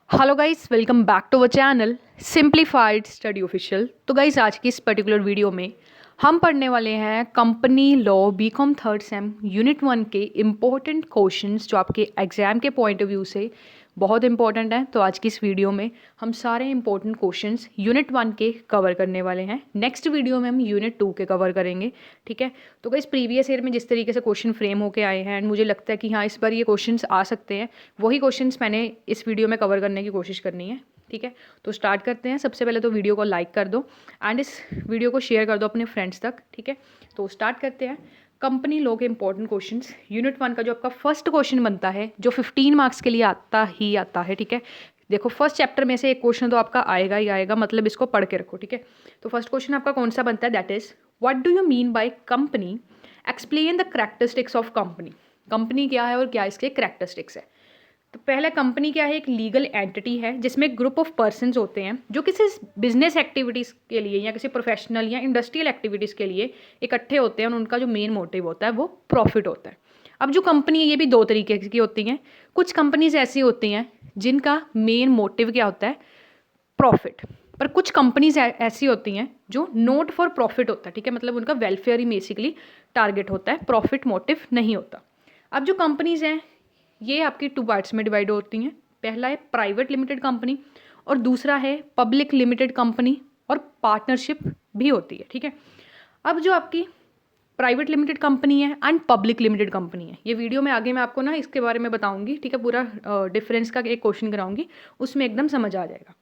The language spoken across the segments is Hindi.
Hello guys, welcome back to our channel simplified study official. तो गाइस, आज की इस पर्टिकुलर वीडियो में हम पढ़ने वाले हैं company law BCom third sem unit 1 के इम्पोर्टेंट क्वेश्चंस जो आपके एग्जाम के पॉइंट ऑफ व्यू से बहुत इंपॉर्टेंट हैं। तो आज की इस वीडियो में हम सारे इंपॉर्टेंट क्वेश्चंस यूनिट 1 के कवर करने वाले हैं। नेक्स्ट वीडियो में हम यूनिट 2 के कवर करेंगे। ठीक है, तो गाइस प्रीवियस ईयर में जिस तरीके से क्वेश्चन फ्रेम होके आए हैं एंड मुझे लगता है कि हाँ, इस बार ये क्वेश्चंस आ सकते हैं, वही क्वेश्चंस मैंने इस वीडियो में कवर करने की कोशिश करनी है। ठीक है, तो स्टार्ट करते हैं। सबसे पहले तो वीडियो को लाइक कर दो एंड इस वीडियो को शेयर कर दो अपने फ्रेंड्स तक। ठीक है, तो स्टार्ट करते हैं। कंपनी लॉ के इंपॉर्टेंट क्वेश्चंस यूनिट 1 का जो आपका फर्स्ट क्वेश्चन बनता है, जो 15 मार्क्स के लिए आता ही आता है। ठीक है, देखो फर्स्ट चैप्टर में से एक क्वेश्चन तो आपका आएगा ही आएगा, मतलब इसको पढ़ के रखो। ठीक है, तो फर्स्ट क्वेश्चन आपका कौन सा बनता है, that is what do you mean by company, explain the characteristics of company. Company क्या है और क्या इसके कैरेक्टरिस्टिक्स है। तो पहला, कंपनी क्या है, एक लीगल एंटिटी है जिसमें ग्रुप ऑफ पर्सन्स होते हैं जो किसी बिजनेस एक्टिविटीज़ के लिए या किसी प्रोफेशनल या इंडस्ट्रियल एक्टिविटीज़ के लिए इकट्ठे होते हैं और उनका जो मेन मोटिव होता है वो प्रॉफिट होता है। अब जो कंपनी है ये भी दो तरीके की होती हैं। कुछ कंपनीज ऐसी होती हैं जिनका मेन मोटिव क्या होता है, प्रॉफिट, पर कुछ कंपनीज ऐसी होती हैं जो नॉट फॉर प्रॉफिट होता है। ठीक है, मतलब उनका वेलफेयर ही बेसिकली टारगेट होता है, प्रॉफिट मोटिव नहीं होता। अब जो कंपनीज हैं ये आपकी टू पार्ट्स में डिवाइड होती हैं। पहला है प्राइवेट लिमिटेड कंपनी और दूसरा है पब्लिक लिमिटेड कंपनी, और पार्टनरशिप भी होती है। ठीक है, अब जो आपकी प्राइवेट लिमिटेड कंपनी है एंड पब्लिक लिमिटेड कंपनी है, ये वीडियो में आगे मैं आपको ना इसके बारे में बताऊंगी। ठीक है, पूरा डिफरेंस का एक क्वेश्चन कराऊंगी, उसमें एकदम समझ आ जाएगा।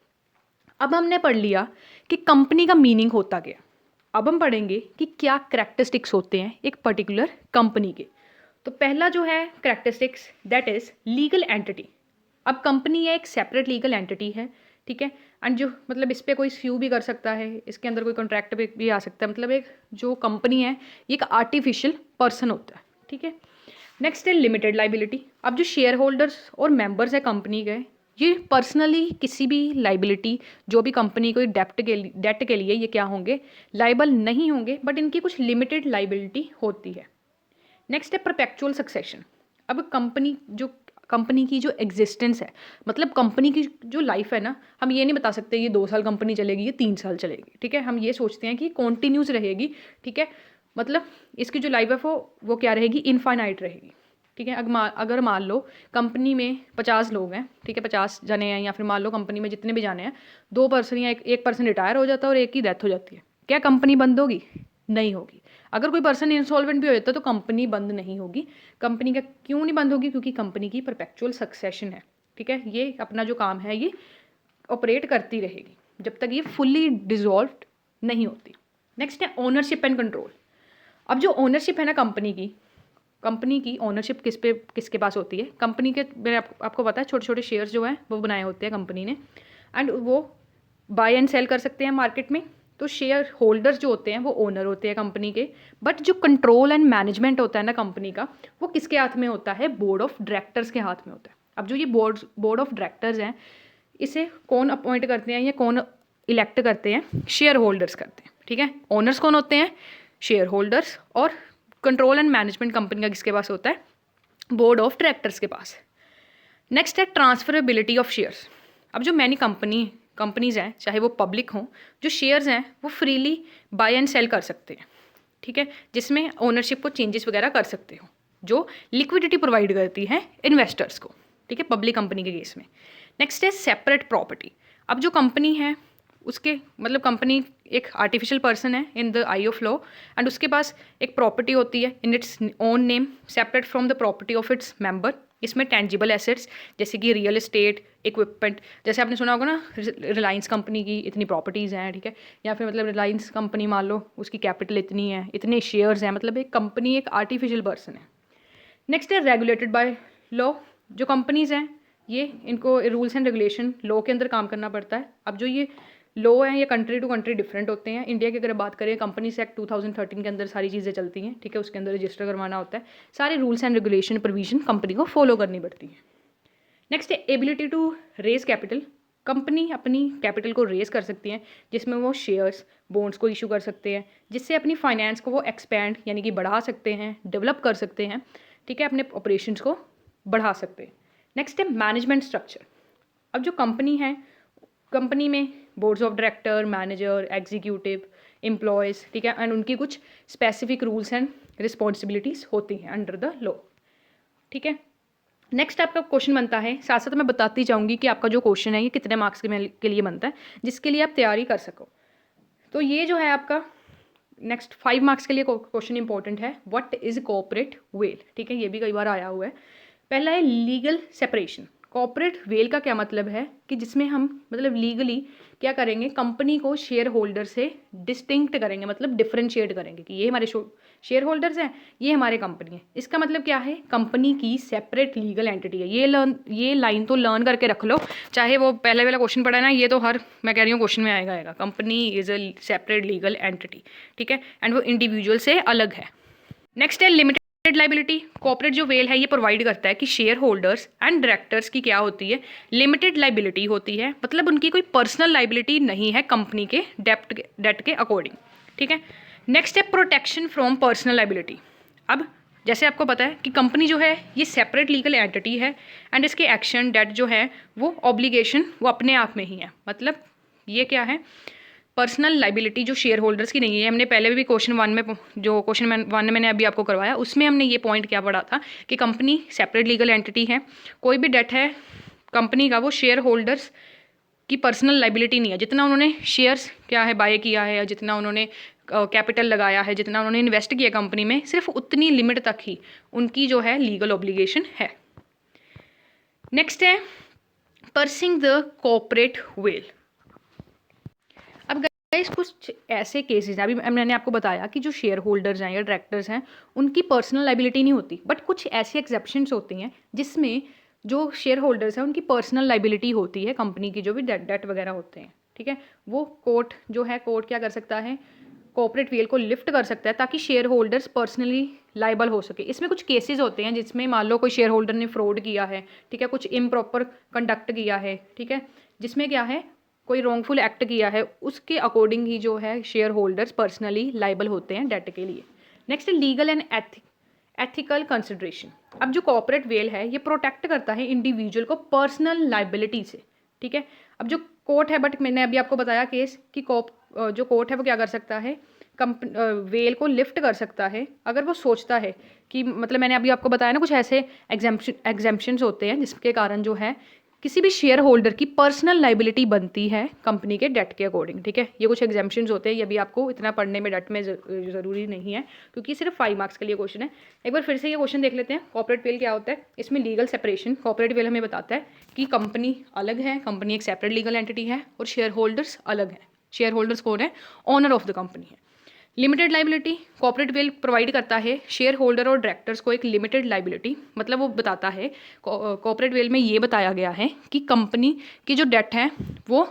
अब हमने पढ़ लिया कि कंपनी का मीनिंग होता क्या। अब हम पढ़ेंगे कि क्या कैरेक्टरिस्टिक्स होते हैं एक पर्टिकुलर कंपनी के। तो पहला जो है characteristics, that is legal entity. अब कंपनी है एक सेपरेट लीगल एंटिटी है। ठीक है, एंड जो मतलब इस पर कोई स्यू भी कर सकता है, इसके अंदर कोई कॉन्ट्रैक्ट भी आ सकता है। मतलब एक जो कंपनी है ये एक आर्टिफिशियल पर्सन होता है। ठीक है, नेक्स्ट है लिमिटेड लाइबिलिटी। अब जो शेयर होल्डर्स और मेंबर्स है कंपनी के, ये पर्सनली किसी भी लाइबिलिटी, जो भी कंपनी को डेट के लिए ये क्या होंगे, लाइबल नहीं होंगे, बट इनकी कुछ लिमिटेड लाइबिलिटी होती है। नेक्स्ट है परपेचुअल सक्सेशन। अब कंपनी की जो एग्जिस्टेंस है, मतलब कंपनी की जो लाइफ है ना, हम ये नहीं बता सकते ये 2 साल कंपनी चलेगी, ये 3 साल चलेगी। ठीक है, हम ये सोचते हैं कि कॉन्टिन्यूस रहेगी। ठीक है, मतलब इसकी जो लाइफ है वो क्या रहेगी, इनफाइनाइट रहेगी। ठीक है, अगर मान लो कंपनी में 50 लोग हैं, ठीक है, 50 जने हैं, या फिर मान लो कंपनी में जितने भी जाने हैं, 2 पर्सन या एक पर्सन रिटायर हो जाता है और एक की डेथ हो जाती है, क्या कंपनी बंद होगी? नहीं होगी। अगर कोई पर्सन इंसॉल्वेंट भी हो जाता है तो कंपनी बंद नहीं होगी। कंपनी का क्यों नहीं बंद होगी? क्योंकि कंपनी की परपेचुअल सक्सेशन है। ठीक है, ये अपना जो काम है ये ऑपरेट करती रहेगी जब तक ये फुल्ली डिजॉल्व नहीं होती। नेक्स्ट है ओनरशिप एंड कंट्रोल। अब जो ओनरशिप है ना कंपनी की ओनरशिप किसके पास होती है? कंपनी के मेरे आपको पता है छोटे छोटे शेयर्स जो हैं वो बनाए होते हैं कंपनी ने, एंड वो बाय एंड सेल कर सकते हैं मार्केट में। तो शेयर होल्डर्स जो होते हैं वो ओनर होते हैं कंपनी के, बट जो कंट्रोल एंड मैनेजमेंट होता है ना कंपनी का, वो किसके हाथ में होता है? बोर्ड ऑफ डायरेक्टर्स के हाथ में होता है। अब जो ये बोर्ड ऑफ डायरेक्टर्स हैं, इसे कौन अपॉइंट करते हैं या कौन इलेक्ट करते हैं? शेयर होल्डर्स करते हैं। ठीक है, ओनर्स कौन होते हैं? Share holders. और कंट्रोल एंड मैनेजमेंट कंपनी का किसके पास होता है? बोर्ड ऑफ डायरेक्टर्स के पास। नेक्स्ट है ट्रांसफरेबिलिटी ऑफ शेयर्स। अब जो मैनी कंपनीज हैं, चाहे वो पब्लिक हों, जो शेयर्स हैं वो फ्रीली बाय एंड सेल कर सकते हैं। ठीक है, जिसमें ओनरशिप को चेंजेस वगैरह कर सकते हो, जो लिक्विडिटी प्रोवाइड करती है इन्वेस्टर्स को। ठीक है, पब्लिक कंपनी के केस में। नेक्स्ट है सेपरेट प्रॉपर्टी। अब जो कंपनी है उसके मतलब कंपनी एक आर्टिफिशियल पर्सन है in the I of law, and उसके पास एक प्रॉपर्टी होती है in its own name, separate from the property of its member. इसमें टेंजिबल एसेट्स जैसे कि रियल एस्टेट, इक्विपमेंट, जैसे आपने सुना होगा ना रिलायंस कंपनी की इतनी प्रॉपर्टीज़ हैं। ठीक है, या फिर मतलब रिलायंस कंपनी मान लो उसकी कैपिटल इतनी है, इतने शेयर्स हैं, मतलब एक कंपनी एक आर्टिफिशियल पर्सन है। नेक्स्ट है रेगुलेटेड बाय लॉ। जो कंपनीज़ हैं ये इनको रूल्स एंड रेगुलेशन लॉ के अंदर काम करना पड़ता है। अब जो ये लॉ हैं ये कंट्री टू कंट्री डिफरेंट होते हैं। इंडिया की अगर बात करें, कंपनीज एक्ट 2013 के अंदर सारी चीज़ें चलती हैं। ठीक है, उसके अंदर रजिस्टर करवाना होता है, सारे rules and regulation provision company को फॉलो करनी पड़ती है। नेक्स्ट है ability to raise capital. Company अपनी कैपिटल को रेज कर सकती हैं, जिसमें वो शेयर्स, बॉन्ड्स को इशू कर सकते हैं, जिससे अपनी फाइनेंस को वो एक्सपैंड यानी कि बढ़ा सकते हैं, डेवलप कर सकते हैं। ठीक है, अपने ऑपरेशंस को बढ़ा सकते हैं। नेक्स्ट है मैनेजमेंट स्ट्रक्चर। अब जो कंपनी है, कंपनी में boards of director, manager, executive, employees, ठीक है, एंड उनकी कुछ स्पेसिफिक रूल्स एंड रिस्पॉन्सिबिलिटीज़ होती हैं अंडर द लॉ, ठीक है। नेक्स्ट आपका क्वेश्चन बनता है, साथ साथ मैं बताती जाऊंगी कि आपका जो क्वेश्चन है ये कितने मार्क्स के लिए बनता है, जिसके लिए आप तैयारी कर सको। तो ये जो है आपका नेक्स्ट 5 मार्क्स के लिए क्वेश्चन इंपॉर्टेंट है, व्हाट इज कॉर्पोरेट वेल, ठीक है, ये भी कई बार आया हुआ है। पहला है लीगल सेपरेशन। कॉर्पोरेट वेल का क्या मतलब है कि जिसमें हम मतलब लीगली क्या करेंगे, कंपनी को शेयर होल्डर से डिस्टिंक्ट करेंगे, मतलब डिफ्रेंशिएट करेंगे कि ये हमारे शेयर होल्डर्स हैं, ये हमारे कंपनी है। इसका मतलब क्या है, कंपनी की सेपरेट लीगल एंटिटी है। ये लाइन तो लर्न करके रख लो, चाहे वो पहले वाला क्वेश्चन पढ़ा है ना, ये तो हर मैं कह रही हूँ क्वेश्चन में आएगा। Company is a separate legal entity, ठीक है, एंड वो इंडिविजुअल से अलग है। नेक्स्ट है लिमिटेड लाइबिलिटी। कॉर्पोरेट जो वेल है ये प्रोवाइड करता है कि शेयर होल्डर्स एंड डायरेक्टर्स की क्या होती है, लिमिटेड लाइबिलिटी होती है, मतलब उनकी कोई पर्सनल लाइबिलिटी नहीं है कंपनी के डेट के अकॉर्डिंग, ठीक है। नेक्स्ट है प्रोटेक्शन फ्रॉम पर्सनल लाइबिलिटी। अब जैसे आपको पता है कि कंपनी जो है ये सेपरेट लीगल एंटिटी है एंड इसके एक्शन डेट जो है वो ऑब्लिगेशन वो अपने आप में ही है, मतलब ये क्या है, पर्सनल लाइबिलिटी जो शेयर होल्डर्स की नहीं है। हमने पहले भी क्वेश्चन 1 में, जो क्वेश्चन 1 मैंने अभी आपको करवाया, उसमें हमने ये पॉइंट क्या पढ़ा था कि कंपनी सेपरेट लीगल एंटिटी है, कोई भी डेट है कंपनी का वो शेयर होल्डर्स की पर्सनल लाइबिलिटी नहीं है। जितना उन्होंने शेयर्स क्या है बाय किया है, या जितना उन्होंने कैपिटल लगाया है, जितना उन्होंने इन्वेस्ट किया कंपनी में, सिर्फ उतनी लिमिट तक ही उनकी जो है लीगल ऑब्लिगेशन है। नेक्स्ट है पर्सिंग द कॉर्पोरेट वेल। अब गाइस कुछ ऐसे केसेस हैं, अभी मैंने आपको बताया कि जो शेयर होल्डर्स हैं या डायरेक्टर्स हैं उनकी पर्सनल लाइबिलिटी नहीं होती, बट कुछ ऐसी एक्सेप्शंस होती हैं जिसमें जो शेयर होल्डर्स हैं उनकी पर्सनल लाइबिलिटी होती है, कंपनी की जो भी डेट वगैरह होते हैं, ठीक है। वो कोर्ट जो है, कोर्ट क्या कर सकता है, कॉर्पोरेट वेल को लिफ्ट कर सकता है ताकि शेयर होल्डर्स पर्सनली लाइबल हो सके। इसमें कुछ केसेस होते हैं जिसमें मान लो कोई शेयर होल्डर ने फ्रॉड किया है, ठीक है, कुछ इम्प्रॉपर कंडक्ट किया है, ठीक है, जिसमें क्या है कोई रॉन्गफुल एक्ट किया है, उसके अकॉर्डिंग ही जो है शेयर होल्डर्स पर्सनली लाइबल होते हैं डेट के लिए। Next legal and ethical consideration. अब जो कॉर्पोरेट वेल है ये प्रोटेक्ट करता है इंडिविजुअल को पर्सनल लाइबिलिटी से, ठीक है। अब जो कोर्ट है, बट मैंने अभी आपको बताया केस कि जो कोर्ट है वो क्या कर सकता है, वेल को लिफ्ट कर सकता है अगर वो सोचता है कि, मतलब मैंने अभी आपको बताया ना कुछ ऐसे एग्जेम्पशंस होते हैं जिसके कारण जो है किसी भी शेयर होल्डर की पर्सनल लाइबिलिटी बनती है कंपनी के डेट के अकॉर्डिंग, ठीक है। ये कुछ एग्जेम्पशंस होते हैं, ये भी आपको इतना पढ़ने में डेट में ज़रूरी नहीं है क्योंकि सिर्फ 5 मार्क्स के लिए क्वेश्चन है। एक बार फिर से ये क्वेश्चन देख लेते हैं, कॉर्पोरेट वेल क्या होता है। इसमें लीगल सेपरेशन, कॉर्पोरेट वेल हमें बताता है कि कंपनी अलग है, कंपनी एक सेपरेट लीगल एंटिटी है और शेयर होल्डर्स अलग हैं। शेयर होल्डर्स कौन है, ऑनर ऑफ द कंपनी है। Limited liability, corporate veil provide करता है शेयर होल्डर और डायरेक्टर्स को एक लिमिटेड लाइबिलिटी, मतलब वो बताता है, कॉर्पोरेट वेल में ये बताया गया है कि कंपनी की जो डेट है वो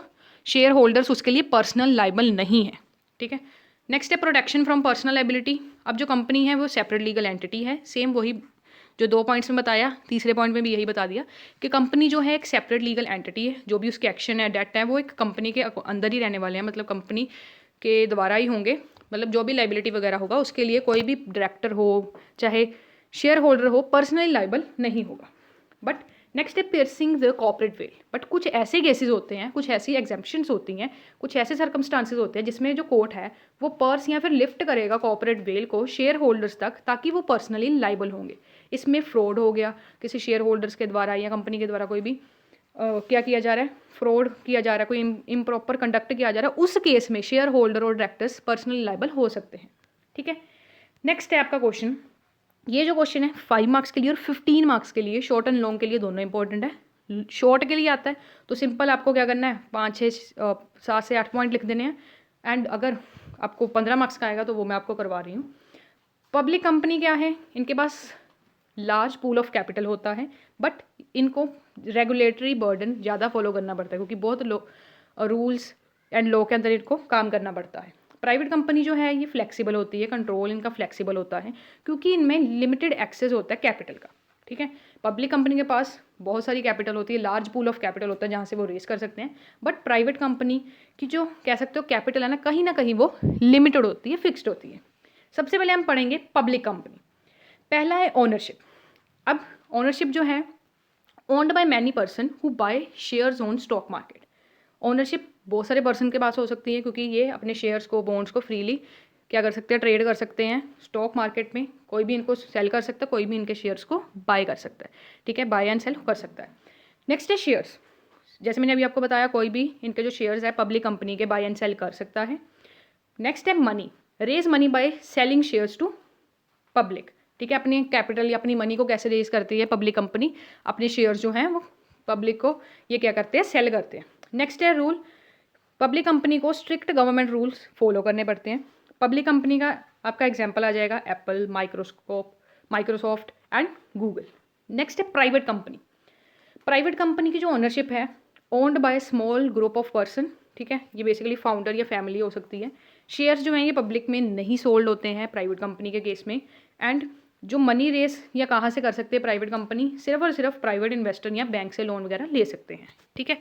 शेयर होल्डर्स उसके लिए पर्सनल लाइबल नहीं है, ठीक है। नेक्स्ट है प्रोटेक्शन फ्रॉम पर्सनल लाइबिलिटी। अब जो कंपनी है वो सेपरेट लीगल एंटिटी है, सेम वही जो 2 पॉइंट्स में बताया, तीसरे पॉइंट में भी यही बता दिया कि कंपनी जो है एक सेपरेट लीगल एंटिटी है, जो भी उसके एक्शन है, डेट है, वो एक कंपनी के अंदर ही रहने वाले हैं, मतलब कंपनी के द्वारा ही होंगे, मतलब जो भी लाइबिलिटी वगैरह होगा उसके लिए कोई भी डायरेक्टर हो चाहे शेयर होल्डर हो पर्सनली लाइबल नहीं होगा। बट नेक्स्ट है piercing the corporate veil. But कुछ ऐसे केसेस होते हैं, कुछ ऐसी एग्जेम्पशंस होती हैं, कुछ ऐसे सर्कमस्टांसेस होते हैं जिसमें जो कोर्ट है वो पर्स या फिर लिफ्ट करेगा कॉर्पोरेट वेल को शेयर होल्डर्स तक ताकि वो पर्सनली लाइबल होंगे। इसमें फ्रॉड हो गया किसी शेयर होल्डर्स के द्वारा या कंपनी के द्वारा, कोई भी क्या किया जा रहा है, फ्रॉड किया जा रहा है, कोई इम्प्रॉपर कंडक्ट किया जा रहा है, उस केस में शेयर होल्डर और डायरेक्टर्स पर्सनली लाइबल हो सकते हैं, ठीक है। नेक्स्ट है आपका क्वेश्चन, ये जो क्वेश्चन है 5 मार्क्स के लिए और 15 मार्क्स के लिए, शॉर्ट एंड लॉन्ग के लिए दोनों इंपॉर्टेंट है। शॉर्ट के लिए आता है तो सिंपल आपको क्या करना है, 5 6 7 से 8 पॉइंट लिख देने हैं, एंड अगर आपको 15 मार्क्स का आएगा तो वो मैं आपको करवा रही हूँ। पब्लिक कंपनी क्या है, इनके पास लार्ज पूल ऑफ कैपिटल होता है, बट इनको रेगुलेटरी बर्डन ज़्यादा फॉलो करना पड़ता है क्योंकि बहुत रूल्स एंड लॉ के अंदर इनको काम करना पड़ता है। प्राइवेट कंपनी जो है ये फ्लेक्सिबल होती है, कंट्रोल इनका फ्लेक्सिबल होता है क्योंकि इनमें लिमिटेड एक्सेस होता है कैपिटल का, ठीक है। पब्लिक कंपनी के पास बहुत सारी कैपिटल होती है, लार्ज पूल ऑफ कैपिटल होता है जहाँ से वो रेस कर सकते हैं, बट प्राइवेट कंपनी की जो कह सकते हो कैपिटल है ना कहीं वो लिमिटेड होती है, फिक्स्ड होती है। सबसे पहले हम पढ़ेंगे पब्लिक कंपनी। पहला है ओनरशिप। अब ओनरशिप जो है, owned by many person who by shares on stock market. Ownership बहुत सारे पर्सन के पास हो सकती है क्योंकि ये अपने शेयर्स को, बॉन्ड्स को फ्रीली क्या कर सकते हैं, ट्रेड कर सकते हैं स्टॉक मार्केट में। कोई भी इनको सेल कर सकता है, कोई भी इनके शेयर्स को बाय कर सकता है, ठीक है, बाय एंड सेल कर सकता है। नेक्स्ट है शेयर्स। जैसे मैंने अभी आपको बताया, कोई भी इनके जो शेयर्स है पब्लिक कंपनी के बाय एंड सेल कर सकता है। नेक्स्ट है money. Raise money by selling shares to public, ठीक है, अपनी कैपिटल या अपनी मनी को कैसे रेज करती है पब्लिक कंपनी, अपने शेयर्स जो हैं वो पब्लिक को ये क्या करते हैं, सेल करते हैं। नेक्स्ट है रूल। पब्लिक कंपनी को स्ट्रिक्ट गवर्नमेंट रूल्स फॉलो करने पड़ते हैं। पब्लिक कंपनी का आपका एग्जांपल आ जाएगा Apple, Microsoft and Google. Next है प्राइवेट कंपनी। प्राइवेट कंपनी की जो ओनरशिप है owned by small group of person, ठीक है, ये बेसिकली फाउंडर या फैमिली हो सकती है। शेयर्स जो हैं ये पब्लिक में नहीं सोल्ड होते हैं प्राइवेट कंपनी के केस में। एंड जो मनी रेस या कहाँ से कर सकते हैं प्राइवेट कंपनी, सिर्फ और सिर्फ प्राइवेट इन्वेस्टर या बैंक से लोन वगैरह ले सकते हैं, ठीक है।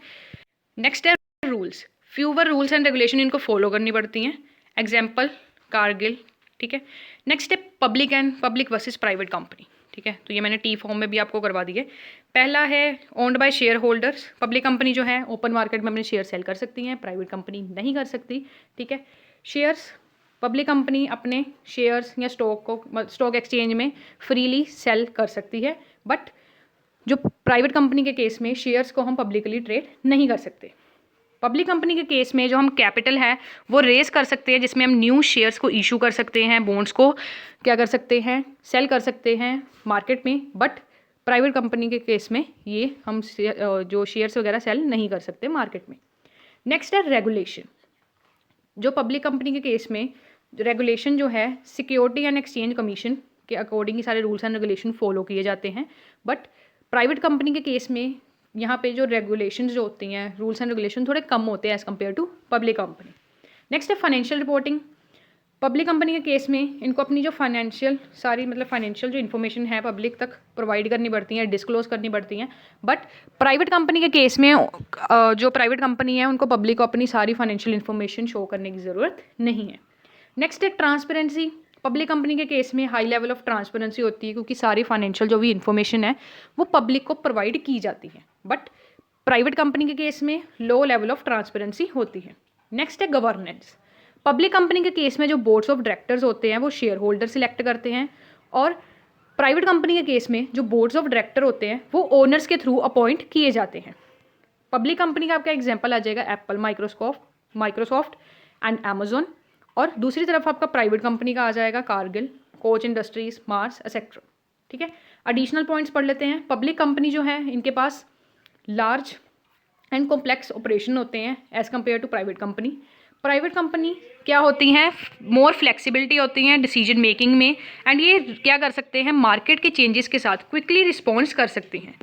नेक्स्ट है rules. Fewer rules and regulation इनको फॉलो करनी पड़ती हैं। एग्जाम्पल कारगिल, ठीक है। नेक्स्ट है पब्लिक वर्सेस प्राइवेट कंपनी, ठीक है, तो ये मैंने टी फॉर्म में भी आपको करवा दी है। पहला है owned by share holders. Public company जो है ओपन मार्केट में अपने शेयर सेल कर सकती हैं, प्राइवेट कंपनी नहीं कर सकती, ठीक है। शेयर्स, पब्लिक कंपनी अपने शेयर्स या स्टॉक एक्सचेंज में फ्रीली सेल कर सकती है, बट जो प्राइवेट कंपनी के केस में शेयर्स को हम पब्लिकली ट्रेड नहीं कर सकते। पब्लिक कंपनी के केस में जो हम कैपिटल है वो रेज कर सकते हैं, जिसमें हम न्यू शेयर्स को इशू कर सकते हैं, बॉन्ड्स को क्या कर सकते हैं, सेल कर सकते हैं मार्केट में। बट प्राइवेट कंपनी के केस में ये हम जो शेयर्स वगैरह सेल नहीं कर सकते मार्केट में। नेक्स्ट है रेगुलेशन। जो पब्लिक कंपनी के केस में रेगुलेशन जो है सिक्योरिटी एंड एक्सचेंज कमीशन के अकॉर्डिंग ही सारे रूल्स एंड रेगुलेशन फॉलो किए जाते हैं। बट प्राइवेट कंपनी के केस में यहाँ पे जो रेगुलेशंस जो होती हैं, रूल्स एंड रेगुलेशन थोड़े कम होते हैं as compare to public company. Next है फाइनेंशियल रिपोर्टिंग। पब्लिक कंपनी के केस में इनको अपनी जो फाइनेंशियल जो इन्फॉर्मेशन है पब्लिक तक प्रोवाइड करनी पड़ती है, डिस्क्लोज करनी पड़ती हैं। बट प्राइवेट कंपनी के केस में जो प्राइवेट कंपनी है उनको पब्लिक को अपनी सारी फाइनेंशियल इन्फॉर्मेशन शो करने की ज़रूरत नहीं है। नेक्स्ट है ट्रांसपेरेंसी। पब्लिक कंपनी के केस में हाई लेवल ऑफ ट्रांसपेरेंसी होती है क्योंकि सारी फाइनेंशियल जो भी इन्फॉर्मेशन है वो पब्लिक को प्रोवाइड की जाती है। बट प्राइवेट कंपनी के केस में लो लेवल ऑफ ट्रांसपेरेंसी होती है। नेक्स्ट है गवर्नेंस। पब्लिक कंपनी के केस में जो बोर्ड्स ऑफ डायरेक्टर्स होते हैं वो शेयर होल्डर सिलेक्ट करते हैं, और प्राइवेट कंपनी के केस में जो बोर्ड्स ऑफ डायरेक्टर होते हैं वो ओनर्स के थ्रू अपॉइंट किए जाते हैं। पब्लिक कंपनी का आपका एग्जाम्पल आ जाएगा एप्पल, माइक्रोसॉफ्ट एंड अमेजोन। और दूसरी तरफ आपका प्राइवेट कंपनी का आ जाएगा Kargil, coach industries, Mars etcetera, ठीक है। एडिशनल पॉइंट्स पढ़ लेते हैं। पब्लिक कंपनी जो है इनके पास लार्ज एंड कॉम्प्लेक्स ऑपरेशन होते हैं as compare to private company. Private company क्या होती हैं, मोर फ्लेक्सिबिलिटी होती हैं डिसीजन मेकिंग में, एंड ये क्या कर सकते हैं, मार्केट के चेंजेस के साथ क्विकली रिस्पॉन्स कर सकती हैं।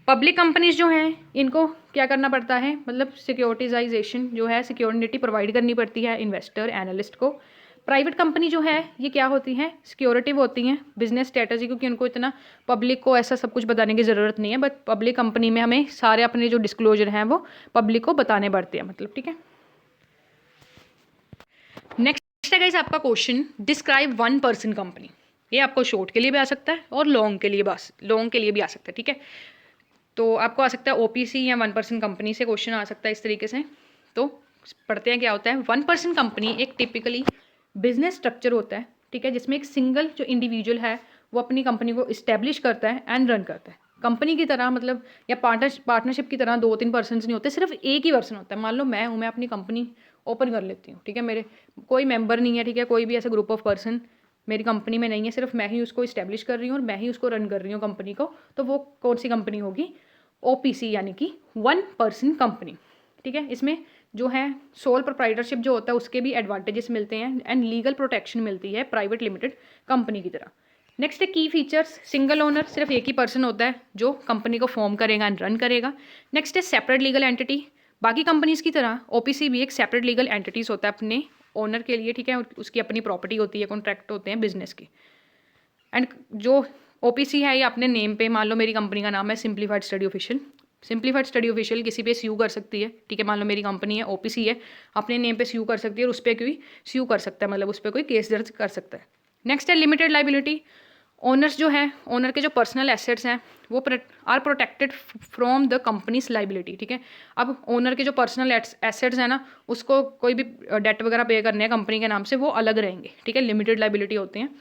पब्लिक कंपनीज जो हैं इनको क्या करना पड़ता है, मतलब सिक्योरिटाइजेशन जो है, सिक्योरिटी प्रोवाइड करनी पड़ती है इन्वेस्टर एनालिस्ट को। प्राइवेट कंपनी जो है ये क्या होती हैं, सिक्योरिटिव होती हैं, बिजनेस स्ट्रेटजी, क्योंकि उनको इतना पब्लिक को ऐसा सब कुछ बताने की ज़रूरत नहीं है। बट पब्लिक कंपनी में हमें सारे अपने जो डिस्क्लोजर हैं वो पब्लिक को बताने पड़ते हैं, मतलब, ठीक है। नेक्स्ट है गाइस आपका question, describe one person company. ये आपको शॉर्ट के लिए भी आ सकता है और लॉन्ग के लिए भी आ सकता है, ठीक है। तो आपको आ सकता है ओपीसी या वन पर्सन कंपनी से क्वेश्चन आ सकता है इस तरीके से। तो पढ़ते हैं क्या होता है। वन पर्सन कंपनी एक टिपिकली बिजनेस स्ट्रक्चर होता है, ठीक है, जिसमें एक सिंगल जो इंडिविजुअल है वो अपनी कंपनी को इस्टेब्लिश करता है एंड रन करता है। कंपनी की तरह मतलब या पार्टनरशिप की तरह 2-3 पर्सन नहीं होते, सिर्फ एक ही पर्सन होता है। मान लो मैं हूँ, मैं अपनी कंपनी ओपन कर लेती हूँ, ठीक है, मेरे कोई मेंबर नहीं है, ठीक है, कोई भी ऐसा ग्रुप ऑफ पर्सन मेरी कंपनी में नहीं है, सिर्फ मैं ही उसको इस्टेब्लिश कर रही हूँ और मैं ही उसको रन कर रही हूँ कंपनी को। तो वो कौन सी कंपनी होगी, ओपीसी, यानी कि वन पर्सन कंपनी, ठीक है। इसमें जो है सोल प्रोप्राइटरशिप जो होता है उसके भी एडवांटेजेस मिलते हैं एंड लीगल प्रोटेक्शन मिलती है प्राइवेट लिमिटेड कंपनी की तरह। नेक्स्ट है की फीचर्स। सिंगल ओनर, सिर्फ एक ही पर्सन होता है जो कंपनी को फॉर्म करेगा एंड रन करेगा। नेक्स्ट है सेपरेट लीगल एंटिटी। बाकी कंपनीज की तरह ओपीसी भी एक सेपरेट लीगल एंटिटीज होता है अपने ओनर के लिए, ठीक है, उसकी अपनी प्रॉपर्टी होती है, कॉन्ट्रैक्ट होते हैं बिजनेस के। एंड जो ओपीसी है ये अपने नेम पे, मान लो मेरी कंपनी का नाम है simplified study official, simplified study official किसी पे स्यू कर सकती है, ठीक है। मान लो मेरी कंपनी है ओपीसी है, अपने नेम पे स्यू कर सकती है और उस पर कोई स्यू कर सकता है, मतलब उस पर कोई केस दर्ज कर सकता है। नेक्स्ट है लिमिटेड लाइबिलिटी। ओनर्स जो है, ओनर के जो पर्सनल एसेट्स हैं वो are protected from the company's liability, ठीक है। अब ओनर के जो पर्सनल एसेट्स हैं ना, उसको कोई भी डेट वगैरह पे करने हैं कंपनी के नाम से, वो अलग रहेंगे, ठीक है, लिमिटेड लाइबिलिटी होती हैं।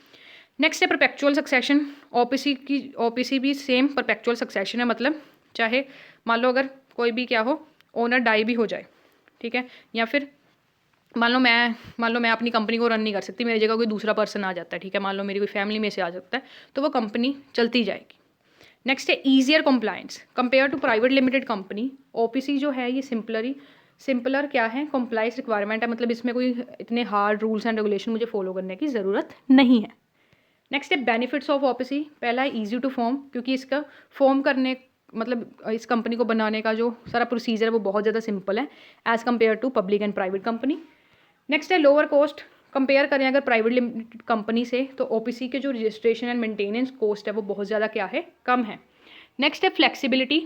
नेक्स्ट है परपेचुअल सक्सेशन। ओपीसी भी सेम परपेचुअल सक्सेशन है, मतलब चाहे मान लो अगर कोई भी क्या हो, ओनर डाई भी हो जाए, ठीक है, या फिर मान लो मैं अपनी कंपनी को रन नहीं कर सकती, मेरी जगह कोई दूसरा पर्सन आ जाता है, ठीक है, मान लो मेरी कोई फैमिली में से आ सकता है, तो वो कंपनी चलती जाएगी। नेक्स्ट है easier compliance compare to private limited company. OPC जो है ये सिंपलर क्या है, कंप्लाइंस रिक्वायरमेंट है, मतलब इसमें कोई इतने हार्ड रूल्स एंड रेगुलेशन मुझे फॉलो करने की ज़रूरत नहीं है। नेक्स्ट है बेनिफिट्स ऑफ ओपीसी। पहला है ईजी टू फॉर्म, क्योंकि इसका फॉर्म करने मतलब इस कंपनी को बनाने का जो सारा प्रोसीजर है वो बहुत ज़्यादा सिंपल है as compare to public and private company. Next है लोअर कॉस्ट। कंपेयर करें अगर प्राइवेट लिमिटेड कंपनी से, तो ओपीसी के जो रजिस्ट्रेशन एंड मेंटेनेंस कॉस्ट है वो बहुत ज़्यादा क्या है, कम है। नेक्स्ट है फ्लेक्सिबिलिटी।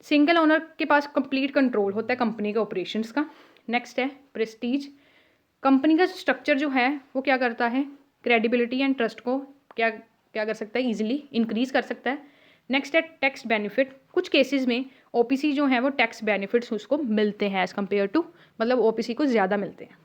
सिंगल ओनर के पास कंप्लीट कंट्रोल होता है कंपनी के ऑपरेशंस का। नेक्स्ट है प्रेस्टीज। कंपनी का स्ट्रक्चर जो है वो क्या करता है, क्रेडिबिलिटी एंड ट्रस्ट को क्या क्या कर सकता है, ईजिली इंक्रीज कर सकता है। नेक्स्ट है टैक्स बेनिफिट। कुछ केसेस में ओपीसी जो है वो टैक्स बेनिफिट्स उसको मिलते हैं एज़ कम्पेयर टू, मतलब ओपीसी को ज़्यादा मिलते हैं।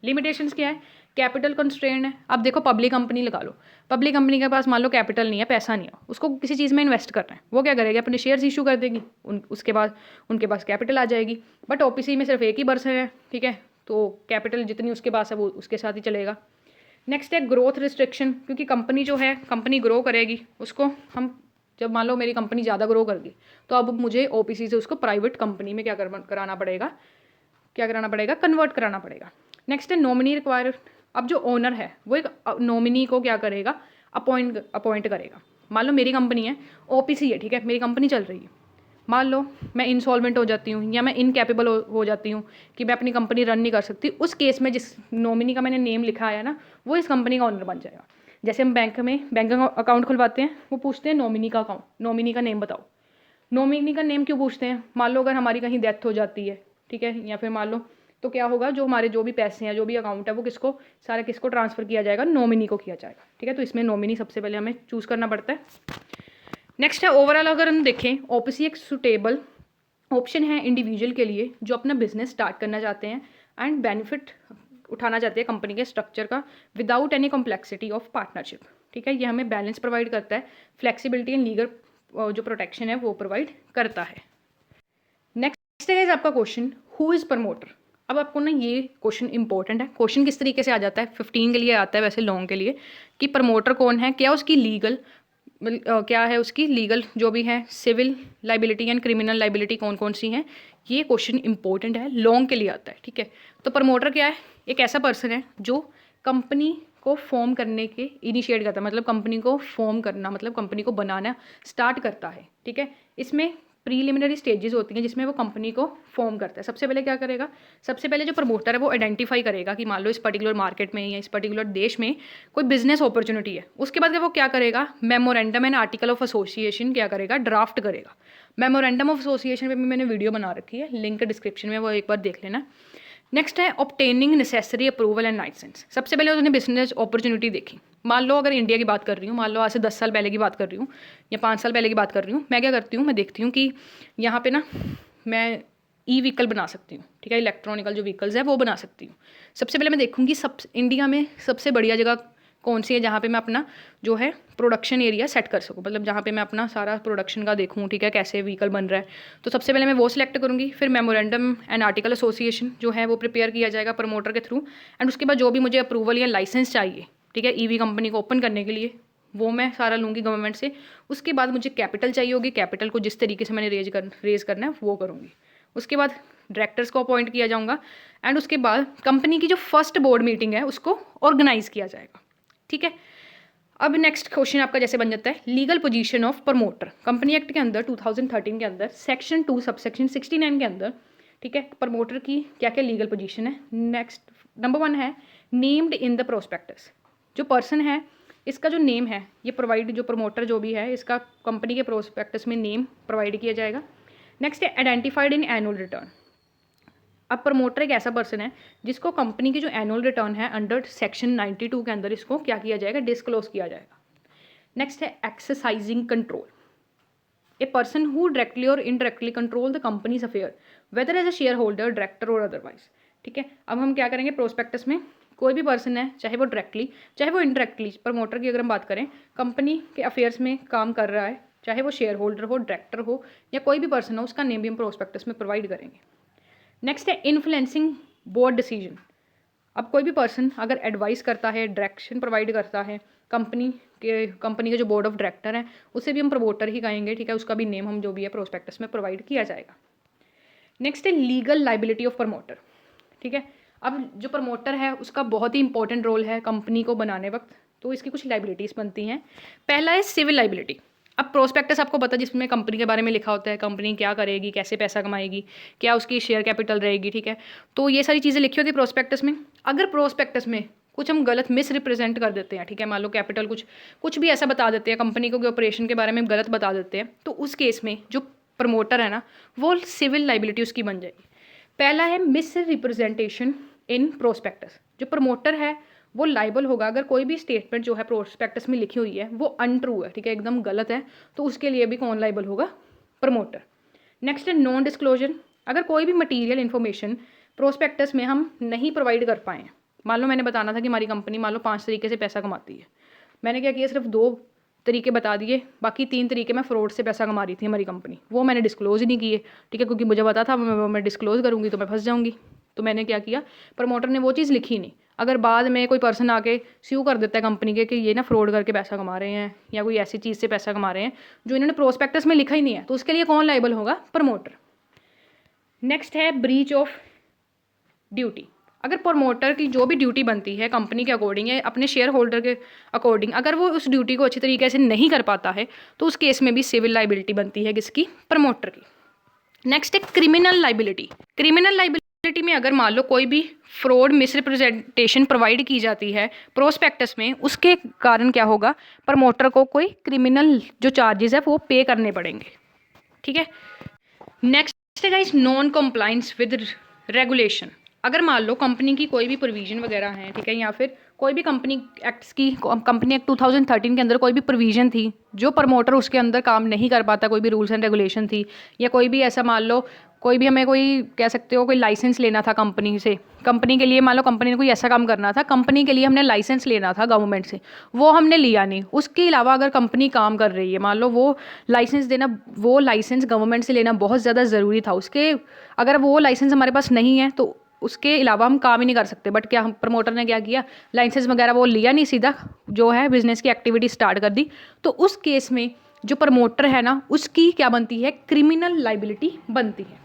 लिमिटेशंस क्या है, कैपिटल कंस्ट्रेंट है। अब देखो पब्लिक कंपनी लगा लो, पब्लिक कंपनी के पास मान लो कैपिटल नहीं है, पैसा नहीं है, उसको किसी चीज़ में इन्वेस्ट करना है, वो क्या करेगी, अपने शेयर्स इशू कर देगी, उसके बाद उनके पास कैपिटल आ जाएगी। बट ओपीसी में सिर्फ एक ही पर्सन है, ठीक है, तो कैपिटल जितनी उसके पास है वो उसके साथ ही चलेगा। नेक्स्ट है ग्रोथ रिस्ट्रिक्शन, क्योंकि कंपनी जो है कंपनी ग्रो करेगी, उसको हम जब मान लो मेरी कंपनी ज़्यादा ग्रो कर गई, तो अब मुझे ओपीसी से उसको प्राइवेट कंपनी में कराना पड़ेगा, कन्वर्ट कराना पड़ेगा। नेक्स्ट है नॉमिनी रिक्वायर। अब जो ओनर है वो एक नॉमिनी को क्या करेगा, अपॉइंट करेगा। मान लो मेरी कंपनी है, ओपीसी है, ठीक है, मेरी कंपनी चल रही है, मान लो मैं इंसॉल्वेंट हो जाती हूँ या मैं इनकैपेबल हो जाती हूँ कि मैं अपनी कंपनी रन नहीं कर सकती, उस केस में जिस नॉमिनी का मैंने नेम लिखा है ना, वो इस कंपनी का ओनर बन जाएगा। जैसे हम बैंक अकाउंट खुलवाते हैं, वो पूछते हैं नॉमिनी का नेम बताओ। नॉमिनी का नेम क्यों पूछते हैं, मान लो अगर हमारी कहीं डेथ हो जाती है, ठीक है, या फिर मान लो तो क्या होगा, जो हमारे जो भी पैसे हैं, जो भी अकाउंट है, वो किसको ट्रांसफ़र किया जाएगा, नॉमिनी को किया जाएगा, ठीक है। तो इसमें नॉमिनी सबसे पहले हमें चूज़ करना पड़ता है। नेक्स्ट है ओवरऑल अगर हम देखें, ओपीसी एक सुटेबल ऑप्शन है इंडिविजुअल के लिए जो अपना बिजनेस स्टार्ट करना चाहते हैं एंड बेनिफिट उठाना चाहते हैं कंपनी के स्ट्रक्चर का without any complexity of partnership, ठीक है। ये हमें बैलेंस प्रोवाइड करता है, फ्लेक्सिबिलिटी एंड लीगल जो प्रोटेक्शन है वो प्रोवाइड करता है। नेक्स्ट है आपका क्वेश्चन, हु इज़ प्रमोटर। अब आपको ना ये क्वेश्चन इंपॉर्टेंट है। क्वेश्चन किस तरीके से आ जाता है, 15 के लिए आता है, वैसे लॉन्ग के लिए, कि प्रमोटर कौन है, क्या उसकी लीगल क्या है, उसकी लीगल जो भी है, civil liability and criminal liability कौन कौन सी हैं, ये क्वेश्चन इंपॉर्टेंट है, लॉन्ग के लिए आता है, ठीक है। तो प्रमोटर क्या है, एक ऐसा पर्सन है जो कंपनी को फॉर्म करने के इनिशिएट करता है, मतलब कंपनी को फॉर्म करना, मतलब कंपनी को बनाना स्टार्ट करता है, ठीक है। इसमें प्रीलिमिनरी स्टेजेस होती हैं जिसमें वो कंपनी को फॉर्म करता है। सबसे पहले क्या करेगा, सबसे पहले जो प्रमोटर है वो आइडेंटिफाई करेगा कि मान लो इस पर्टिकुलर मार्केट में या इस पर्टिकुलर देश में कोई बिजनेस अपॉर्चुनिटी है। उसके बाद वो क्या करेगा, memorandum and article of association क्या करेगा, ड्राफ्ट करेगा। मेमोरेंडम ऑफ एसोसिएशन पे भी मैंने वीडियो बना रखी है, लिंक डिस्क्रिप्शन में, वो एक बार देख लेना। नेक्स्ट है obtaining necessary approval and licence. सबसे पहले उसने बिजनेस अपॉर्चुनिटी देखी। मान लो अगर इंडिया की बात कर रही हूँ, मान लो आज से 10 साल पहले की बात कर रही हूँ या 5 साल पहले की बात कर रही हूँ, मैं क्या करती हूँ, मैं देखती हूँ कि यहाँ पे ना मैं ई व्हीकल बना सकती हूँ, ठीक है, इलेक्ट्रॉनिकल जो व्हीकल्स है वो बना सकती हूँ। सबसे पहले मैं देखूँगी इंडिया में सबसे बढ़िया जगह कौन सी है जहाँ पे मैं अपना जो है प्रोडक्शन एरिया सेट कर सकूँ, मतलब जहाँ पे मैं अपना सारा प्रोडक्शन का देखूँ, ठीक है, कैसे व्हीकल बन रहा है। तो सबसे पहले मैं वो सिलेक्ट करूँगी, फिर मेमोरेंडम एंड आर्टिकल एसोसिएशन जो है वो प्रिपेयर किया जाएगा प्रमोटर के थ्रू, एंड उसके बाद जो भी मुझे अप्रूवल या लाइसेंस चाहिए, ठीक है, ईवी कंपनी को ओपन करने के लिए, वो मैं सारा लूँगी गवर्नमेंट से। उसके बाद मुझे कैपिटल चाहिए होगी, कैपिटल को जिस तरीके से मैंने रेज करना है वो करूँगी। उसके बाद डायरेक्टर्स को अपॉइंट किया जाऊँगा, एंड उसके बाद कंपनी की जो फर्स्ट बोर्ड मीटिंग है उसको ऑर्गेनाइज़ किया जाएगा, ठीक है। अब नेक्स्ट क्वेश्चन आपका जैसे बन जाता है, legal position of promoter. Company act के अंदर 2013 के अंदर सेक्शन 2 सबसेक्शन 69 के अंदर, ठीक है, प्रमोटर की क्या क्या लीगल पोजीशन है। नेक्स्ट नंबर 1 है नेम्ड इन द प्रोस्पेक्टस। जो पर्सन है इसका जो नेम है ये प्रोवाइड, जो प्रमोटर जो भी है इसका कंपनी के प्रोस्पेक्टस में नेम प्रोवाइड किया जाएगा। नेक्स्ट है आइडेंटिफाइड इन एनुअल रिटर्न। अब प्रमोटर एक ऐसा पर्सन है जिसको कंपनी की जो एनुअल रिटर्न है अंडर सेक्शन 92 के अंदर इसको क्या किया जाएगा, डिस्क्लोज किया जाएगा। नेक्स्ट है exercising control, a person who directly or indirectly control the companies affair whether as a shareholder, director or otherwise. ठीक है, अब हम क्या करेंगे, प्रोस्पेक्टस में कोई भी पर्सन है, चाहे वो डायरेक्टली चाहे वो इनडायरेक्टली, प्रमोटर की अगर हम बात करें, कंपनी के अफेयर्स में काम कर रहा है, चाहे वो शेयर होल्डर हो, डायरेक्टर हो या कोई भी पर्सन हो, उसका नेम भी हम प्रोस्पेक्टस में प्रोवाइड करेंगे। नेक्स्ट है इन्फ्लुएंसिंग बोर्ड डिसीजन। अब कोई भी पर्सन अगर एडवाइस करता है, डायरेक्शन प्रोवाइड करता है कंपनी के जो बोर्ड ऑफ डायरेक्टर हैं, उसे भी हम प्रमोटर ही कहेंगे। ठीक है, उसका भी नेम हम जो भी है प्रोस्पेक्टस में प्रोवाइड किया जाएगा। नेक्स्ट है लीगल लाइबिलिटी ऑफ प्रमोटर। ठीक है, अब जो प्रमोटर है उसका बहुत ही इंपॉर्टेंट रोल है कंपनी को बनाने वक्त, तो इसकी कुछ लाइबिलिटीज़ बनती हैं। पहला है सिविल लाइबिलिटी। अब प्रोस्पेक्टस आपको पता है, जिसमें कंपनी के बारे में लिखा होता है, कंपनी क्या करेगी, कैसे पैसा कमाएगी, क्या उसकी शेयर कैपिटल रहेगी। ठीक है, तो ये सारी चीज़ें लिखी होती है प्रोस्पेक्टस में। अगर प्रोस्पेक्टस में कुछ हम गलत मिस रिप्रेजेंट कर देते हैं, ठीक है, मान लो कैपिटल कुछ भी ऐसा बता देते हैं, कंपनी को ऑपरेशन के बारे में गलत बता देते हैं, तो उस केस में जो प्रमोटर है ना, वो सिविल लाइबिलिटी उसकी बन जाएगी। पहला है मिस रिप्रेजेंटेशन इन प्रोस्पेक्टस। जो प्रमोटर है वो लाइबल होगा अगर कोई भी स्टेटमेंट जो है प्रोस्पेक्टस में लिखी हुई है वो अनट्रू है, ठीक है, एकदम गलत है, तो उसके लिए भी कौन लाइबल होगा, प्रमोटर। नेक्स्ट है नॉन डिस्क्लोजर। अगर कोई भी मटीरियल इन्फॉर्मेशन प्रोस्पेक्टस में हम नहीं प्रोवाइड कर पाए, मान लो मैंने बताना था कि हमारी कंपनी मान लो 5 तरीके से पैसा कमाती है, मैंने क्या किया, सिर्फ 2 तरीके बता दिए, बाकी 3 तरीके मैं फ्रॉड से पैसा कमा रही थी हमारी कंपनी, वो मैंने डिस्क्लोज ही नहीं किए। ठीक है, क्योंकि मुझे पता था मैं डिस्क्लोज करूँगी तो मैं फंस जाऊँगी, तो मैंने क्या किया, प्रमोटर ने वो चीज़ लिखी नहीं। अगर बाद में कोई पर्सन आके स्यू कर देता है कंपनी के कि ये ना फ्रॉड करके पैसा कमा रहे हैं या कोई ऐसी चीज़ से पैसा कमा रहे हैं जो इन्होंने प्रोस्पेक्टस में लिखा ही नहीं है, तो उसके लिए कौन लाइबल होगा, प्रमोटर। नेक्स्ट है ब्रीच ऑफ ड्यूटी। अगर प्रमोटर की जो भी ड्यूटी बनती है कंपनी के अकॉर्डिंग या अपने शेयर होल्डर के अकॉर्डिंग, अगर वो उस ड्यूटी को अच्छी तरीके से नहीं कर पाता है, तो उस केस में भी सिविल लाइबिलिटी बनती है किसकी, प्रमोटर की। नेक्स्ट है क्रिमिनल लाइबिलिटी। क्रिमिनल लाइबिलिटी में अगर मान लो कोई भी फ्रॉड मिसरिप्रेजेंटेशन प्रोवाइड की जाती है प्रोस्पेक्टस में, उसके कारण क्या होगा, प्रमोटर को कोई क्रिमिनल जो चार्जेस है वो पे करने पड़ेंगे। ठीक है, नेक्स्ट है guys non compliance with regulation. अगर मान लो कंपनी की कोई भी प्रोविज़न वगैरह है, ठीक है, या फिर कोई भी कंपनी एक्ट 2013 के अंदर कोई भी प्रोविज़न थी जो प्रमोटर उसके अंदर काम नहीं कर पाता, कोई भी रूल्स एंड रेगुलेशन थी, या कोई भी ऐसा मान लो कोई भी हमें कोई कह सकते हो कोई लाइसेंस लेना था कंपनी से, कंपनी के लिए मान लो कंपनी ने कोई ऐसा काम करना था, कंपनी के लिए हमने लाइसेंस लेना था गवर्नमेंट से, वो हमने लिया नहीं। उसके अलावा अगर कंपनी काम कर रही है, मान लो वो लाइसेंस गवर्नमेंट से लेना बहुत ज़्यादा ज़रूरी था, उसके अगर वो लाइसेंस हमारे पास नहीं है तो उसके अलावा हम काम ही नहीं कर सकते। बट क्या हम प्रमोटर ने क्या किया, लाइसेंस वगैरह वो लिया नहीं, सीधा जो है बिजनेस की एक्टिविटी स्टार्ट कर दी, तो उस केस में जो प्रमोटर है ना उसकी क्या बनती है, क्रिमिनल लाइबिलिटी बनती है।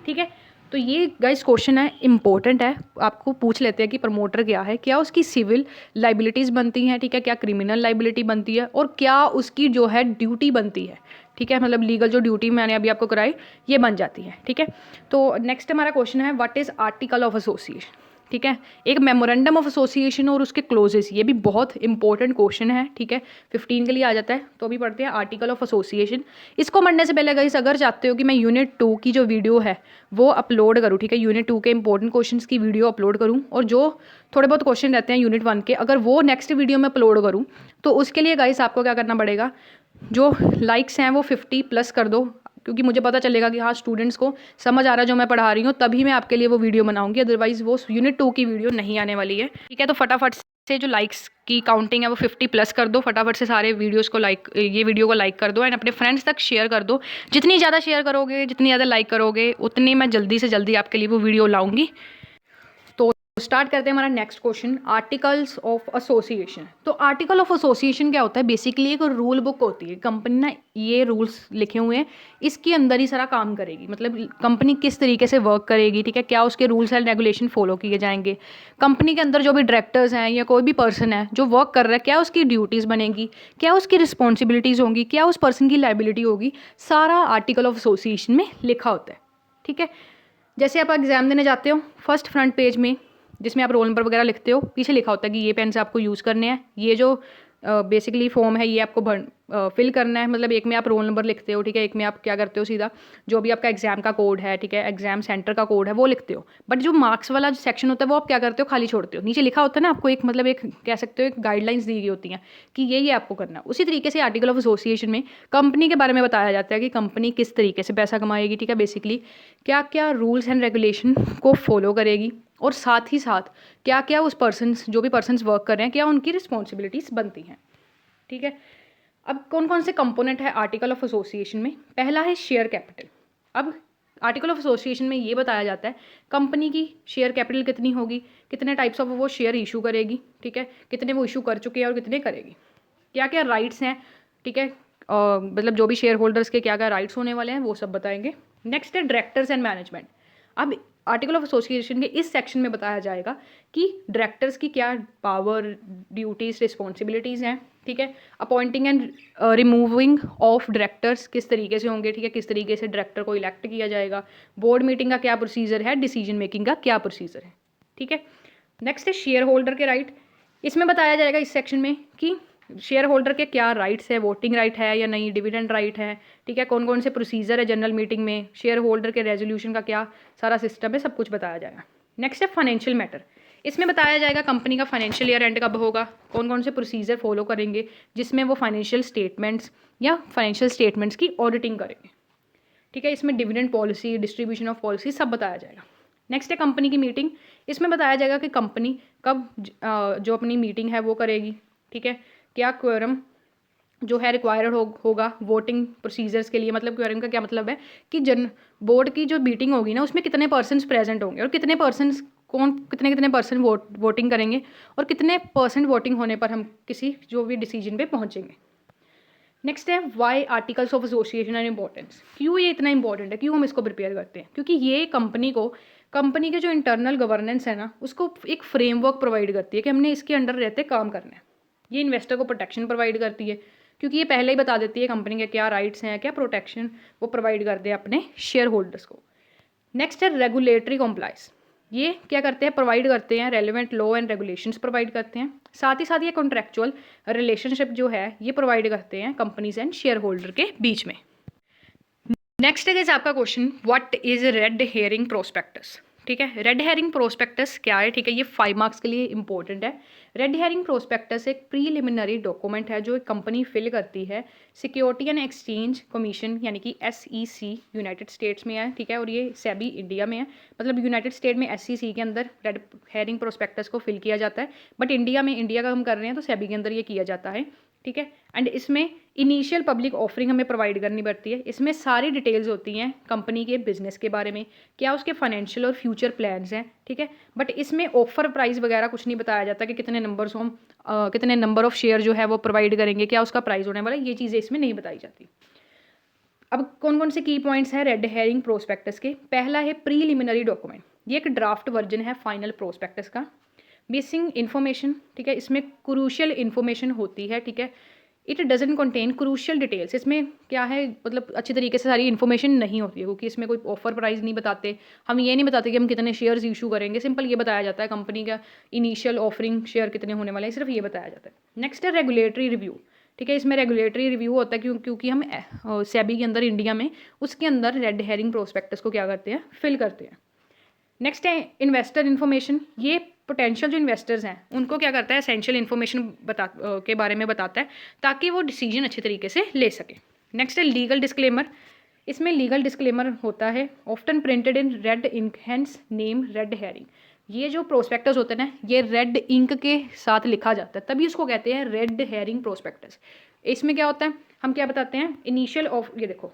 ठीक है, तो ये गाइस क्वेश्चन है, इंपॉर्टेंट है, आपको पूछ लेते हैं कि प्रमोटर क्या है, क्या उसकी सिविल लाइबिलिटीज़ बनती हैं, ठीक है, क्या क्रिमिनल लाइबिलिटी बनती है, और क्या उसकी जो है ड्यूटी बनती है। ठीक है, मतलब लीगल जो ड्यूटी मैंने अभी आपको कराई ये बन जाती है। ठीक है, तो नेक्स्ट हमारा क्वेश्चन है what is article of association. ठीक है, एक मेमोरेंडम ऑफ एसोसिएशन और उसके क्लोजेस, ये भी बहुत इंपॉर्टेंट क्वेश्चन है। ठीक है, 15 के लिए आ जाता है, तो अभी पढ़ते हैं आर्टिकल ऑफ एसोसिएशन। इसको पढ़ने से पहले गाइस अगर चाहते हो कि मैं यूनिट 2 की जो वीडियो है वो अपलोड करूँ, ठीक है, यूनिट 2 के इंपॉर्टेंट क्वेश्चन की वीडियो अपलोड करूँ, और जो थोड़े बहुत क्वेश्चन रहते हैं यूनिट 1 के अगर वो नेक्स्ट वीडियो में अपलोड करूँ, तो उसके लिए गाइस आपको क्या करना पड़ेगा, जो लाइक्स हैं वो 50+ कर दो, क्योंकि मुझे पता चलेगा कि हाँ स्टूडेंट्स को समझ आ रहा है जो मैं पढ़ा रही हूँ, तभी मैं आपके लिए वो वीडियो बनाऊंगी, अदरवाइज़ वो यूनिट 2 की वीडियो नहीं आने वाली है। ठीक है, तो फटाफट से जो लाइक्स की काउंटिंग है वो 50+ कर दो, फटाफट से सारे वीडियोस को ये वीडियो को लाइक कर दो एंड अपने फ्रेंड्स तक शेयर कर दो। जितनी ज़्यादा शेयर करोगे, जितनी ज़्यादा लाइक करोगे, उतनी मैं जल्दी से जल्दी आपके लिए वो वीडियो लाऊंगी। स्टार्ट करते हैं हमारा next question, articles of association. तो आर्टिकल ऑफ एसोसिएशन क्या होता है, बेसिकली एक रूल बुक होती है, कंपनी ना ये रूल्स लिखे हुए हैं, इसके अंदर ही सारा काम करेगी, मतलब कंपनी किस तरीके से वर्क करेगी, ठीक है, क्या उसके रूल्स एंड रेगुलेशन फॉलो किए जाएंगे, कंपनी के अंदर जो भी डायरेक्टर्स हैं या कोई भी पर्सन है जो वर्क कर रहा है, क्या उसकी ड्यूटीज़ बनेगी, क्या उसकी रिस्पॉन्सिबिलिटीज़ होंगी, क्या उस पर्सन की लाइबिलिटी होगी, सारा आर्टिकल ऑफ एसोसिएशन में लिखा होता है। ठीक है, जैसे आप एग्जाम देने जाते हो, फर्स्ट फ्रंट पेज में जिसमें आप रोल नंबर वगैरह लिखते हो, पीछे लिखा होता है कि ये पेन से आपको यूज़ करने हैं, ये जो बेसिकली फॉर्म है ये आपको फिल करना है। मतलब एक में आप रोल नंबर लिखते हो, ठीक है, एक में आप क्या करते हो सीधा जो भी आपका एग्जाम का कोड है, ठीक है, एग्जाम सेंटर का कोड है वो लिखते हो। बट जो मार्क्स वाला जो सेक्शन होता है वो आप क्या करते हो, खाली छोड़ते हो। नीचे लिखा होता है ना आपको एक, मतलब एक कह सकते हो एक गाइडलाइंस दी गई होती हैं कि ये आपको करना है। उसी तरीके से आर्टिकल ऑफ एसोसिएशन में कंपनी के बारे में बताया जाता है कि कंपनी किस तरीके से पैसा कमाएगी, ठीक है, बेसिकली क्या क्या रूल्स एंड रेगुलेशन को फॉलो करेगी, और साथ ही साथ क्या क्या उस पर्सनस जो भी पर्सनस वर्क कर रहे हैं क्या उनकी रिस्पॉन्सिबिलिटीज़ बनती हैं, ठीक है। अब कौन कौन से कंपोनेंट है आर्टिकल ऑफ एसोसिएशन में। पहला है शेयर कैपिटल। अब आर्टिकल ऑफ एसोसिएशन में ये बताया जाता है कंपनी की शेयर कैपिटल कितनी होगी, कितने टाइप्स ऑफ वो शेयर इशू करेगी, ठीक है, कितने वो इशू कर चुके हैं और कितने करेगी, क्या क्या राइट्स हैं, ठीक है, मतलब जो भी शेयर होल्डर्स के क्या क्या राइट्स होने वाले हैं वो सब बताएंगे। नेक्स्ट है डायरेक्टर्स एंड मैनेजमेंट। अब आर्टिकल ऑफ एसोसिएशन के इस सेक्शन में बताया जाएगा कि डायरेक्टर्स की क्या पावर, ड्यूटीज़, रिस्पॉन्सिबिलिटीज़ हैं, ठीक है। Appointing and removing of directors किस तरीके से होंगे, ठीक है, किस तरीके से डायरेक्टर को इलेक्ट किया जाएगा, बोर्ड मीटिंग का क्या प्रोसीजर है, डिसीजन मेकिंग का क्या प्रोसीजर है, ठीक है। नेक्स्ट है शेयर होल्डर के राइट। इसमें बताया जाएगा इस सेक्शन में कि शेयर होल्डर के क्या राइट्स है, वोटिंग राइट है या नहीं, डिविडेंड राइट है, ठीक है, कौन कौन से प्रोसीजर है जनरल मीटिंग में, शेयर होल्डर के रेजोल्यूशन का क्या सारा सिस्टम है, सब कुछ बताया जाएगा। नेक्स्ट है फाइनेंशियल मैटर। इसमें बताया जाएगा कंपनी का फाइनेंशियल ईयर एंड कब होगा, कौन कौन से प्रोसीजर फॉलो करेंगे जिसमें वो फाइनेंशियल स्टेटमेंट्स या फाइनेंशियल स्टेटमेंट्स की ऑडिटिंग करेंगे, ठीक है। इसमें dividend policy, distribution of policy सब बताया जाएगा। नेक्स्ट है कंपनी की मीटिंग। इसमें बताया जाएगा कि कंपनी कब जो अपनी मीटिंग है वो करेगी, ठीक है, क्या क्वोरम जो है रिक्वायर्ड होगा वोटिंग प्रोसीजर्स के लिए। मतलब क्वोरम का क्या मतलब है कि बोर्ड की जो मीटिंग होगी ना उसमें कितने पर्सन्स प्रेजेंट होंगे और कितने पर्सन्स कितने कितने पर्सन वोटिंग करेंगे और कितने परसेंट वोटिंग होने पर हम किसी जो भी डिसीजन पे पहुंचेंगे। नेक्स्ट है why articles of association are importance. क्यों ये इतना इंपॉर्टेंट है, क्यों हम इसको प्रिपेयर करते हैं, क्योंकि ये कंपनी के जो इंटरनल गवर्नेंस है ना उसको एक फ्रेमवर्क प्रोवाइड करती है कि हमने इसके अंडर रहते काम करना है। ये इन्वेस्टर को प्रोटेक्शन प्रोवाइड करती है क्योंकि ये पहले ही बता देती है कंपनी के क्या राइट्स हैं, क्या प्रोटेक्शन वो प्रोवाइड करते हैं अपने शेयर होल्डर्स को। नेक्स्ट है रेगुलेटरी कॉम्प्लाइंस। ये क्या करते हैं, प्रोवाइड करते हैं relevant law and regulations provide करते हैं। साथ ही ये कॉन्ट्रैक्चुअल रिलेशनशिप जो है ये प्रोवाइड करते हैं कंपनीज एंड शेयर होल्डर के बीच में। नेक्स्ट है आपका question, what is red hearing prospectus, ठीक है। रेड हेयरिंग प्रोस्पेक्टस क्या है, ठीक है, ये 5 मार्क्स के लिए इंपॉर्टेंट है। रेड हेयरिंग प्रोस्पेक्टस एक प्रीलिमिनरी डॉक्यूमेंट है जो एक कंपनी फिल करती है सिक्योरिटी एंड एक्सचेंज कमीशन यानी कि SEC यूनाइटेड स्टेट्स में है, ठीक है, और ये सेबी इंडिया में है। मतलब यूनाइटेड स्टेट में SEC के अंदर रेड हेयरिंग प्रोस्पेक्टस को फिल किया जाता है, बट इंडिया का हम कर रहे हैं तो सेबी के अंदर ये किया जाता है, ठीक है। एंड इसमें इनिशियल पब्लिक ऑफरिंग हमें प्रोवाइड करनी पड़ती है। इसमें सारी डिटेल्स होती हैं कंपनी के बिजनेस के बारे में, क्या उसके फाइनेंशियल और फ्यूचर प्लान्स हैं, ठीक है। बट इसमें ऑफर प्राइस वगैरह कुछ नहीं बताया जाता कि कितने नंबर ऑफ शेयर जो है वो प्रोवाइड करेंगे, क्या उसका प्राइस होने वाला है, ये चीज़ें इसमें नहीं बताई जाती। अब कौन कौन से की पॉइंट्स हैं रेड हेयरिंग प्रोस्पेक्टस के। पहला है प्रीलिमिनरी डॉक्यूमेंट। ये एक ड्राफ्ट वर्जन है फाइनल प्रोस्पेक्टस का। बेसिक इन्फॉर्मेशन, ठीक है, इसमें क्रूशियल इन्फॉर्मेशन होती है, ठीक है। It doesn't contain crucial details. इसमें क्या है, मतलब अच्छी तरीके से सारी इन्फॉर्मेशन नहीं होती है क्योंकि इसमें कोई ऑफर प्राइस नहीं बताते, हम ये नहीं बताते कि हम कितने शेयर्स इशू करेंगे। सिंपल ये बताया जाता है कंपनी का इनिशियल ऑफरिंग शेयर कितने होने वाले हैं, सिर्फ ये बताया जाता है। नेक्स्ट है रेगुलेटरी रिव्यू, ठीक है। इसमें रेगुलेटरी रिव्यू होता है क्योंकि हम सेबी के अंदर इंडिया में उसके अंदर रेड हेयरिंग प्रोस्पेक्टस को क्या करते हैं, फिल करते हैं। नेक्स्ट है इन्वेस्टर इन्फॉर्मेशन। ये पोटेंशियल जो इन्वेस्टर्स हैं उनको क्या करता है, एसेंशियल इन्फॉर्मेशन के बारे में बताता है ताकि वो डिसीजन अच्छे तरीके से ले सके। नेक्स्ट है लीगल डिस्क्लेमर। इसमें लीगल डिस्क्लेमर होता है often printed in red ink hence name red herring. ये जो प्रोस्पेक्टस होते हैं ना ये रेड इंक के साथ लिखा जाता है तभी इसको कहते हैं रेड हेयरिंग प्रोस्पेक्टस। इसमें क्या होता है, हम क्या बताते हैं, ये देखो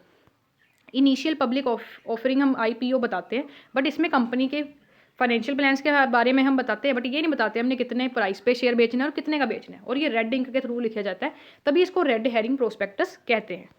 इनिशियल पब्लिक ऑफरिंग हम IPO बताते हैं, बट इसमें कंपनी के फाइनेंशियल प्लान्स के बारे में हम बताते हैं, बट ये नहीं बताते हमने कितने प्राइस पे शेयर बेचना है और कितने का बेचना है, और ये रेड इंक के थ्रू लिखा जाता है तभी इसको रेड हेयरिंग प्रोस्पेक्टस कहते हैं।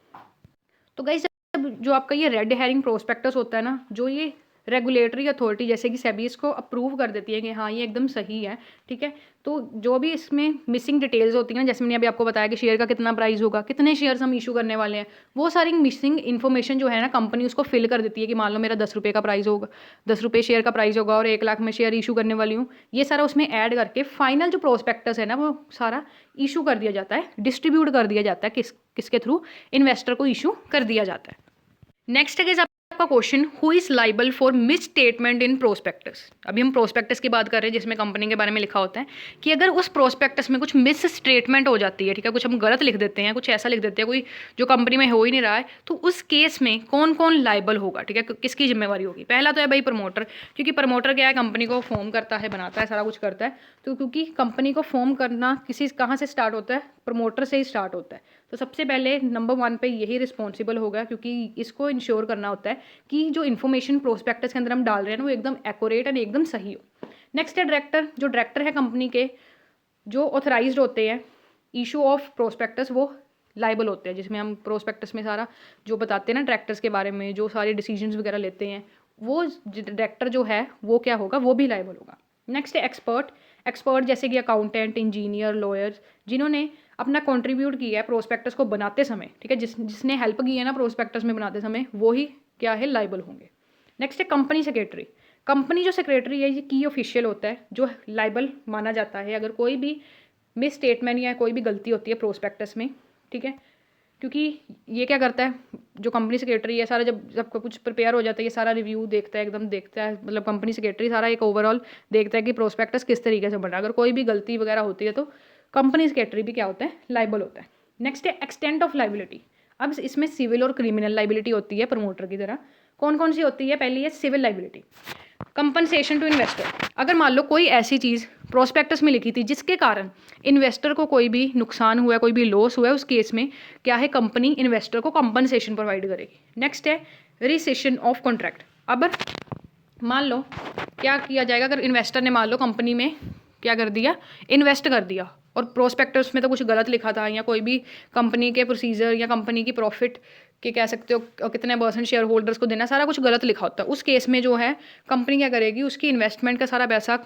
तो गाइस जो आपका ये रेड हेयरिंग प्रोस्पेक्टस होता है ना, जो ये रेगुलेटरी अथॉरिटी जैसे कि सेबी इसको अप्रूव कर देती है कि हाँ ये एकदम सही है, ठीक है। तो जो भी इसमें मिसिंग डिटेल्स होती हैं, जैसे मैंने अभी आपको बताया कि शेयर का कितना प्राइस होगा, कितने शेयर्स हम इशू करने वाले हैं, वो सारी मिसिंग इन्फॉर्मेशन जो है ना कंपनी उसको फिल कर देती है कि मान लो मेरा 10 रुपये का प्राइस होगा, 10 रुपये शेयर का प्राइस होगा और 1 लाख में शेयर इशू करने वाली हूँ, ये सारा उसमें ऐड करके फाइनल जो प्रोस्पेक्टस है ना वो सारा इशू कर दिया जाता है, डिस्ट्रीब्यूट कर दिया जाता है, किसके थ्रू, इन्वेस्टर को इशू कर दिया जाता है। नेक्स्ट है आपका question, who is liable for miss statement in prospectus. अभी हम प्रोस्पेक्टस की बात कर रहे हैं जिसमें कंपनी के बारे में लिखा होता है कि अगर उस प्रोस्पेक्टस में कुछ मिस स्टेटमेंट हो जाती है, ठीक है, कुछ हम गलत लिख देते हैं, कुछ ऐसा लिख देते हैं कोई जो कंपनी में हो ही नहीं रहा है, तो उस केस में कौन कौन लाइबल होगा, ठीक है, किसकी जिम्मेवारी होगी। पहला तो है भाई प्रमोटर, क्योंकि प्रमोटर क्या है, कंपनी को फॉर्म करता है, बनाता है, सारा कुछ करता है। तो क्योंकि कंपनी को फॉर्म करना कहाँ से स्टार्ट होता है, प्रमोटर से ही स्टार्ट होता है। तो सबसे पहले नंबर 1 पे यही रिस्पॉन्सिबल होगा, क्योंकि इसको इंश्योर करना होता है कि जो इन्फॉर्मेशन प्रोस्पेक्टस के अंदर हम डाल रहे हैं ना वो एकदम एक्यूरेट एंड एकदम सही हो। नेक्स्ट है डायरेक्टर, जो डायरेक्टर है कंपनी के, जो ऑथराइज्ड होते हैं इशू ऑफ प्रोस्पेक्टस, वो लाइबल होते हैं, जिसमें हम प्रोस्पेक्टस में सारा जो बताते हैं ना डायरेक्टर्स के बारे में, जो सारे डिसीजंस वगैरह लेते हैं, वो डायरेक्टर जो है वो क्या होगा, वो भी लाइबल होगा। नेक्स्ट है एक्सपर्ट जैसे कि अकाउंटेंट, इंजीनियर, लॉयर्स, जिन्होंने अपना कंट्रीब्यूट किया है प्रोस्पेक्टस को बनाते समय, ठीक है, जिसने हेल्प की है ना प्रोस्पेक्टस में बनाते समय, वो ही क्या है, लाइबल होंगे। नेक्स्ट है कंपनी सेक्रेटरी। कंपनी जो सेक्रेटरी है ये की ऑफिशियल होता है, जो लाइबल माना जाता है अगर कोई भी मिस स्टेटमेंट या कोई भी गलती होती है प्रोस्पेक्टस में, ठीक है। क्योंकि ये क्या करता है, जो कंपनी सेक्रेटरी है, सारा जब कुछ प्रिपेयर हो जाता है, ये सारा रिव्यू देखता है, एकदम देखता है, मतलब कंपनी सेक्रेटरी सारा एक ओवरऑल देखता है कि प्रोस्पेक्टस किस तरीके से बना। अगर कोई भी गलती वगैरह होती है तो कंपनी सेक्रेटरी भी क्या होता है, लाइबल होता है। नेक्स्ट है एक्सटेंट ऑफ लाइबिलिटी। अब इसमें सिविल और क्रिमिनल लाइबिलिटी होती है प्रमोटर की तरह। कौन कौन सी होती है, पहली है civil liability, compensation to investor. अगर मान लो कोई ऐसी चीज़ प्रोस्पेक्टस में लिखी थी जिसके कारण इन्वेस्टर को कोई भी नुकसान हुआ है, कोई भी लॉस हुआ है, उस केस में क्या है, कंपनी इन्वेस्टर को कंपनसेशन प्रोवाइड करेगी। नेक्स्ट है रिसेशन ऑफ कॉन्ट्रैक्ट। अब मान लो क्या किया जाएगा, अगर इन्वेस्टर ने मान लो कंपनी में क्या कर दिया, इन्वेस्ट कर दिया, और प्रोस्पेक्टस में तो कुछ गलत लिखा था, या कोई भी कंपनी के प्रोसीजर या कंपनी की प्रॉफिट के कह सकते हो कितने % शेयर होल्डर्स को देना, सारा कुछ गलत लिखा होता है। उस केस में जो है कंपनी क्या करेगी, उसकी इन्वेस्टमेंट का सारा पैसा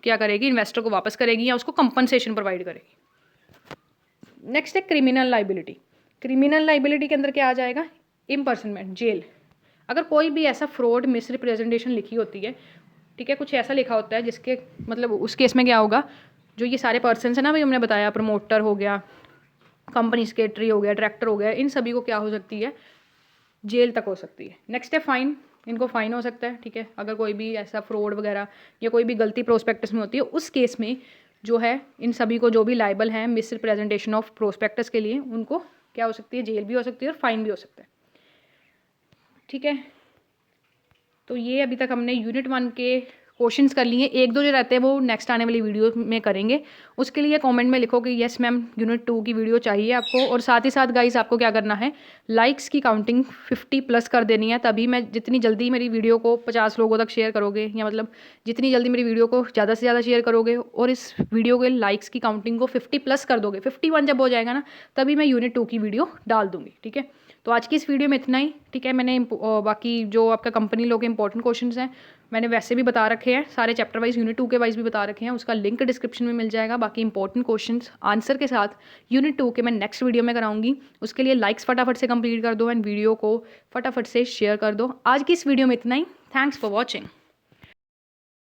क्या करेगी, इन्वेस्टर को वापस करेगी या उसको कंपनसेशन प्रोवाइड करेगी। नेक्स्ट है क्रिमिनल लाइबिलिटी। क्रिमिनल लाइबिलिटी के अंदर क्या आ जाएगा, इम्पर्सनमेंट, जेल। अगर कोई भी ऐसा फ्रॉड मिस रिप्रेजेंटेशन लिखी होती है, ठीक है, कुछ ऐसा लिखा होता है जिसके मतलब उस केस में क्या होगा, जो ये सारे पर्सन है ना भाई हमने बताया, प्रमोटर हो गया, कंपनी सेक्रेटरी हो गया, डायरेक्टर हो गया, इन सभी को क्या हो सकती है, जेल तक हो सकती है। नेक्स्ट है फाइन, इनको फाइन हो सकता है, ठीक है, अगर कोई भी ऐसा फ्रॉड वगैरह या कोई भी गलती प्रोस्पेक्टस में होती है, उस केस में जो है इन सभी को जो भी लाइबल हैं मिस रिप्रेजेंटेशन ऑफ प्रोस्पेक्टस के लिए, उनको क्या हो सकती है, जेल भी हो सकती है और फाइन भी हो सकता है, ठीक है। तो ये अभी तक हमने यूनिट 1 के क्वेश्चंस कर लिए। 1-2 जो रहते हैं वो नेक्स्ट आने वाली वीडियो में करेंगे। उसके लिए कमेंट में लिखो कि यस मैम यूनिट 2 की वीडियो चाहिए आपको। और साथ ही साथ गाइस आपको क्या करना है, लाइक्स की काउंटिंग 50+ कर देनी है, तभी मैं जितनी जल्दी मेरी वीडियो को 50 लोगों तक शेयर करोगे, या मतलब जितनी जल्दी मेरी वीडियो को ज़्यादा से ज़्यादा शेयर करोगे और इस वीडियो के लाइक्स की काउंटिंग को 50+ कर दोगे, 51 जब हो जाएगा ना, तभी मैं यूनिट 2 की वीडियो डाल दूँगी, ठीक है। तो आज की इस वीडियो में इतना ही, ठीक है। मैंने बाकी जो आपका कंपनी लो के इंपॉर्टेंट क्वेश्चंस हैं मैंने वैसे भी बता रखे हैं, सारे चैप्टर वाइज यूनिट 2 के वाइज भी बता रखे हैं, उसका लिंक डिस्क्रिप्शन में मिल जाएगा। बाकी इंपॉर्टेंट क्वेश्चंस आंसर के साथ यूनिट 2 के मैं नेक्स्ट वीडियो में कराऊंगी। उसके लिए लाइक्स फटाफट से कंप्लीट कर दो एंड वीडियो को फटाफट से शेयर कर दो। आज की इस वीडियो में इतना ही। Thanks for watching.